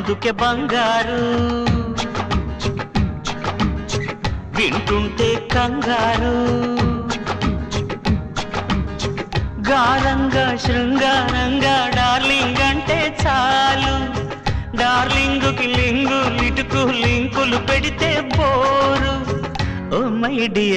అందుకే బంగారు వింటుంటే కంగారు గారంగా శృంగారంగా డార్లింగ్ అంటే చాలు డార్లింగుకి లింగు లిటుకు లింకులు పెడితే బోరు ఓ మై డియర్